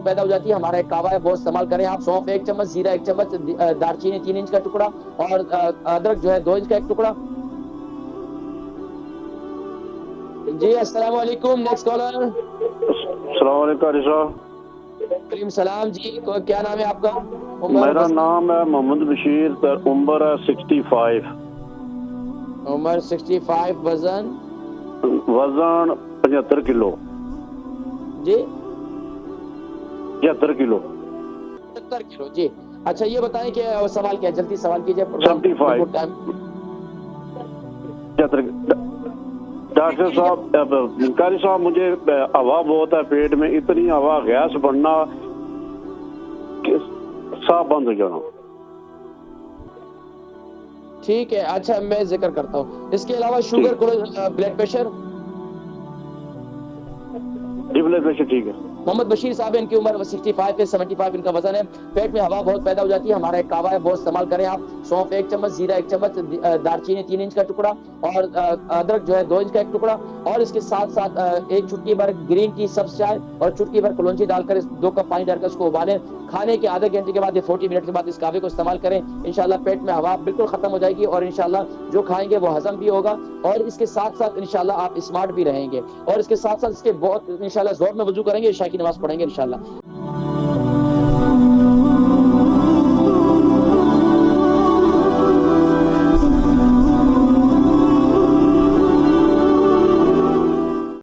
बहुत पैदा हो जाती है। हमारा एक कावा है, बहुत इस्तेमाल करें आप। सौंफ 1 चम्मच, जीरा 1 चम्मच, दालचीनी 3 इंच का टुकड़ा और अदरक जो है 2 इंच का एक टुकड़ा। जी अस्सलाम वालेकुम। Next collar. अस्सलाम वालेकुम। वालेकुम सलाम जी। क्या नाम है आपका? उमर? मेरा नाम है मोहम्मद बशीर, उम्र है 65। उमर 65। वजन? वजन 75 किलो। जी 75 किलो। 70 किलो। जी अच्छा, ये बताएं कि सवाल क्या है, जल्दी सवाल कीजिए। 75। डॉक्टर साहब, कारी साहब, मुझे हवा बहुत है पेट में, इतनी हवा, गैस बनना, साफ बंद हो जाना। ठीक है, अच्छा मैं जिक्र करता हूँ। इसके अलावा sugar, blood pressure? Blood pressure ठीक है। मोहम्मद बशीर साहब, इनकी उम्र 65 से 75 इनका वजन है। पेट में हवा बहुत पैदा हो जाती है। हमारा एक कावा है, बहुत इस्तेमाल करें आप। सौंफ 1 चम्मच, जीरा 1 चम्मच, दालचीनी 3 इंच का टुकड़ा और अदरक जो है 2 इंच का एक टुकड़ा। और इसके साथ साथ एक चुटकी भर ग्रीन टी सब्ज चाय और चुटकी भर कलौंजी डालकर 2 कप पानी डालकर इसको उबालें। खाने के आधे घंटे के बाद या 40 मिनट के बाद इस कावे को इस्तेमाल करें। इंशाल्लाह पेट में हवा बिल्कुल खत्म हो जाएगी और इंशाल्लाह जो खाएंगे वो हजम भी होगा। और इसके साथ साथ इंशाल्लाह आप स्मार्ट भी रहेंगे। और इसके साथ साथ इसके बहुत इंशाल्लाह जोर में वजू करेंगे, इशा की नमाज पढ़ेंगे इंशाल्लाह।